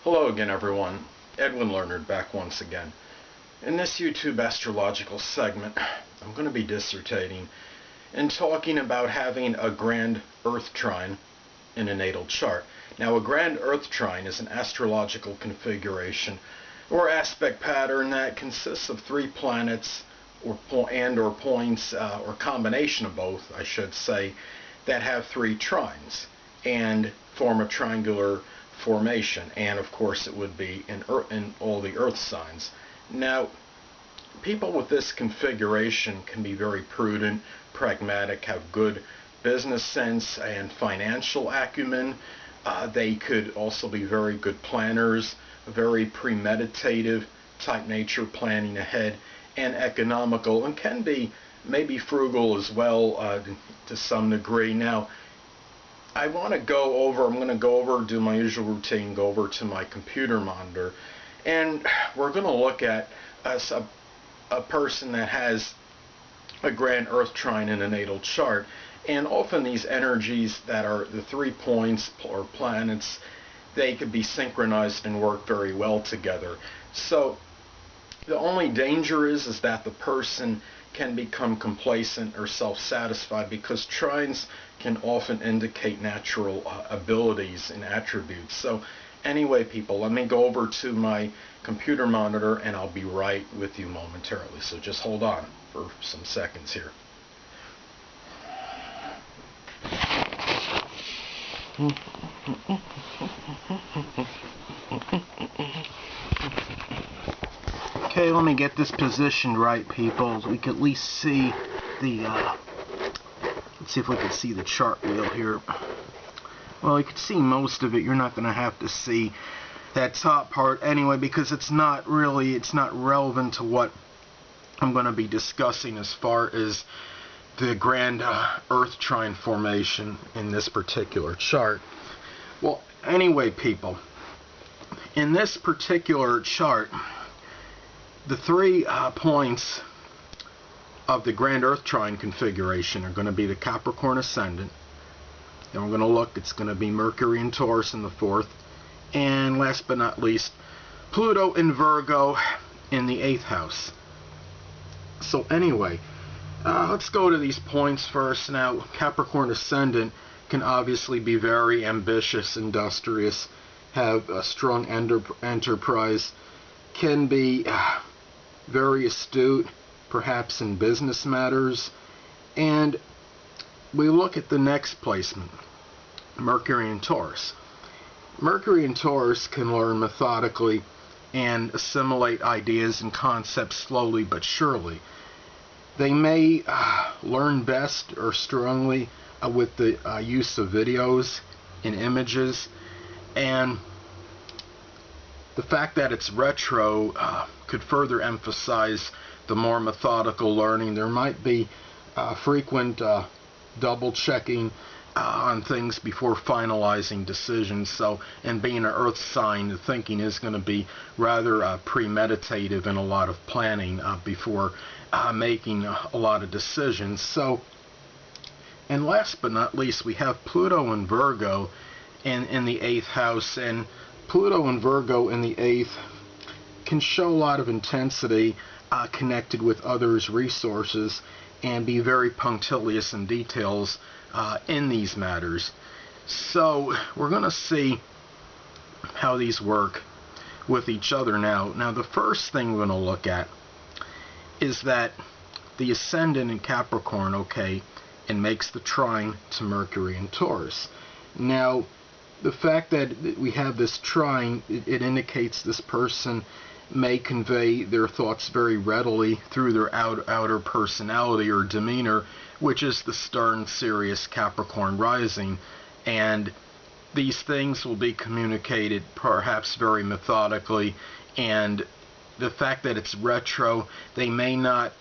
Hello again, everyone. Edwin Learnard back once again. In this YouTube astrological segment, I'm going to be dissertating and talking about having a Grand Earth Trine in a natal chart. Now, a Grand Earth Trine is an astrological configuration or aspect pattern that consists of three planets or points, or combination of both, I should say, that have three trines and form a triangular formation, and of course it would be in all the earth signs. Now, people with this configuration can be very prudent, pragmatic, have good business sense and financial acumen. They could also be very good planners, very premeditative type nature, planning ahead, and economical, and can be maybe frugal as well to some degree. Now, I'm going to go over, do my usual routine, go over to my computer monitor, and we're going to look at a person that has a Grand Earth Trine in a natal chart. And often these energies that are the 3 points or planets, they could be synchronized and work very well together. So the only danger is that the person can become complacent or self-satisfied, because trines can often indicate natural abilities and attributes. So anyway, people, let me go over to my computer monitor and I'll be right with you momentarily. So just hold on for some seconds here. Okay, let me get this positioned right, people, so we can at least see the, let's see if we can see the chart wheel here. Well, you can see most of it. You're not going to have to see that top part anyway, because it's not relevant to what I'm going to be discussing as far as the Grand Earth Trine formation in this particular chart. Well, anyway, people, in this particular chart, the 3 points of the Grand Earth Trine configuration are going to be the Capricorn ascendant. Then we're going to look, it's going to be Mercury and Taurus in the 4th. And last but not least, Pluto and Virgo in the 8th house. So anyway, let's go to these points first. Now, Capricorn ascendant can obviously be very ambitious, industrious, have a strong enterprise, can be very astute, perhaps in business matters. And we look at the next placement, Mercury and Taurus. Mercury and Taurus can learn methodically and assimilate ideas and concepts slowly but surely. They may learn best or strongly with the use of videos and images, and the fact that it's retro could further emphasize the more methodical learning. There might be frequent double checking on things before finalizing decisions. So, and being an earth sign, the thinking is going to be rather premeditative and a lot of planning before making a lot of decisions. So, and last but not least, we have Pluto and Virgo in the 8th house, and Pluto and Virgo in the 8th can show a lot of intensity connected with others' resources and be very punctilious in details in these matters. So we're going to see how these work with each other now. Now, the first thing we're going to look at is that the ascendant in Capricorn, okay, and makes the trine to Mercury and Taurus. Now, the fact that we have this trine, it indicates this person may convey their thoughts very readily through their outer personality or demeanor, which is the stern, serious Capricorn rising. And these things will be communicated perhaps very methodically, and the fact that it's retro, they may not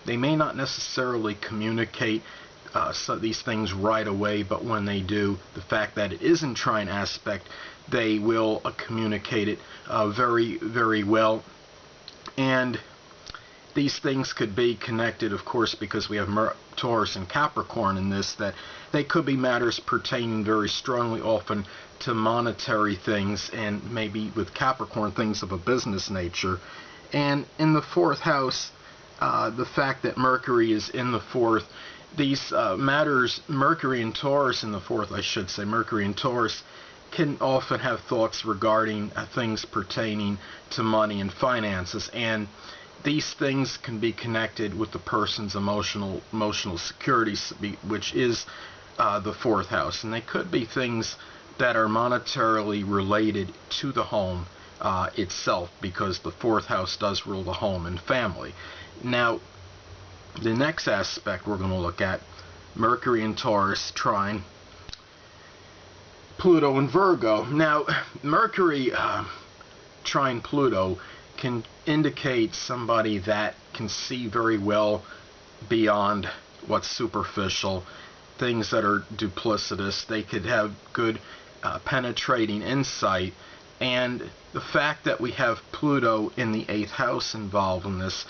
necessarily communicate these things right away, but when they do, the fact that it is in trine aspect, they will communicate it very, very well. And these things could be connected, of course, because we have Taurus and Capricorn in this, that they could be matters pertaining very strongly often to monetary things, and maybe with Capricorn things of a business nature. And in the fourth house, the fact that Mercury is in the fourth, these matters, Mercury and Taurus in the fourth, I should say, Mercury and Taurus can often have thoughts regarding things pertaining to money and finances, and these things can be connected with the person's emotional security, which is the fourth house, and they could be things that are monetarily related to the home itself, because the fourth house does rule the home and family. Now, the next aspect we're going to look at, Mercury and Taurus trine Pluto and Virgo. Now, Mercury trine Pluto can indicate somebody that can see very well beyond what's superficial, things that are duplicitous. They could have good penetrating insight, and the fact that we have Pluto in the 8th house involved in this,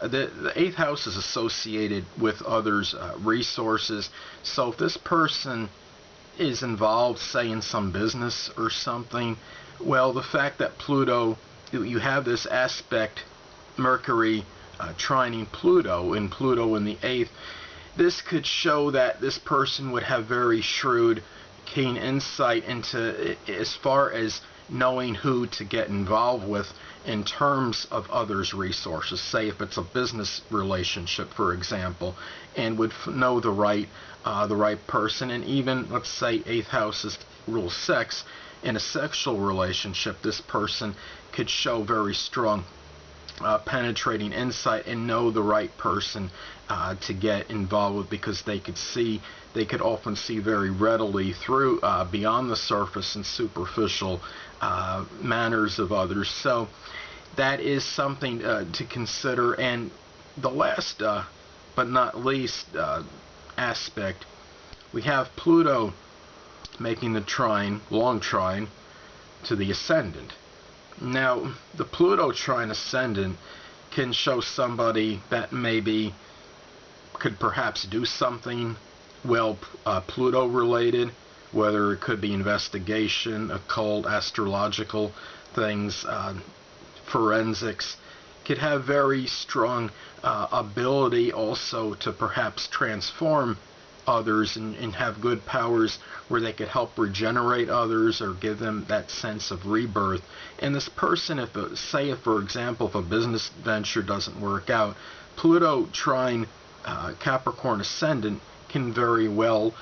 the 8th house is associated with others' resources. So if this person is involved, say, in some business or something, well, the fact that Pluto, you have this aspect, Mercury trining Pluto, and Pluto in the 8th, this could show that this person would have very shrewd, keen insight into as far as knowing who to get involved with in terms of others' resources. Say if it's a business relationship, for example, and would know the right person. And even, let's say, 8th house is rule sex. In a sexual relationship, this person could show very strong penetrating insight and know the right person to get involved with, because they could often see very readily through beyond the surface and superficial manners of others. So that is something to consider. And the last but not least aspect, we have Pluto making the trine, long trine, to the ascendant. Now, the Pluto trine ascendant can show somebody that maybe could perhaps do something well Pluto related, whether it could be investigation, occult, astrological things, forensics. Could have very strong ability also to perhaps transform others and have good powers where they could help regenerate others or give them that sense of rebirth. And this person, if for example, if a business venture doesn't work out, Pluto trine Capricorn ascendant can very well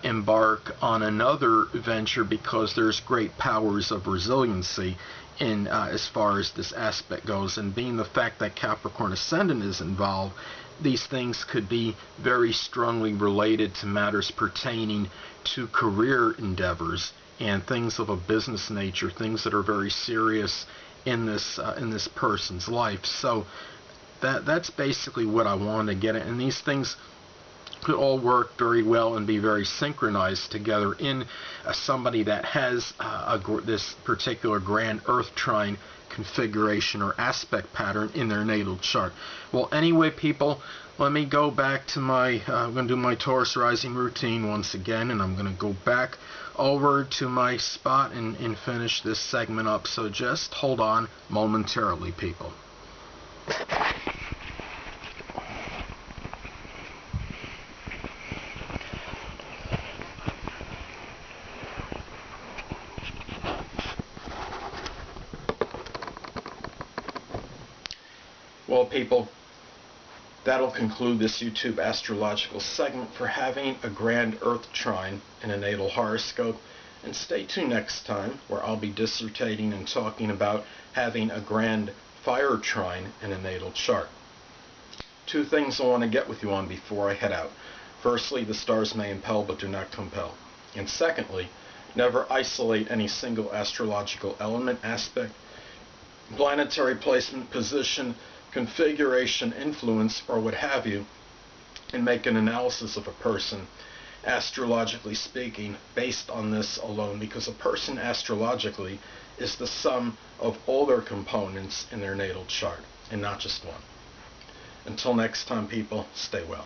embark on another venture, because there's great powers of resiliency in as far as this aspect goes. And being the fact that Capricorn ascendant is involved, these things could be very strongly related to matters pertaining to career endeavors and things of a business nature, things that are very serious in this person's life. So that's basically what I wanted to get at. And these things could all work very well and be very synchronized together in somebody that has this particular Grand Earth Trine configuration or aspect pattern in their natal chart. Well, anyway, people, let me go back to my, I'm going to do my Taurus rising routine once again, and I'm going to go back over to my spot and finish this segment up. So just hold on momentarily, people. Well, people, that'll conclude this YouTube astrological segment for having a Grand Earth Trine in a natal horoscope. And stay tuned next time, where I'll be dissertating and talking about having a Grand Fire Trine in a natal chart. Two things I want to get with you on before I head out. Firstly, the stars may impel but do not compel. And secondly, never isolate any single astrological element, aspect, planetary placement, position, configuration, influence, or what have you, and make an analysis of a person, astrologically speaking, based on this alone, because a person astrologically is the sum of all their components in their natal chart, and not just one. Until next time, people, stay well.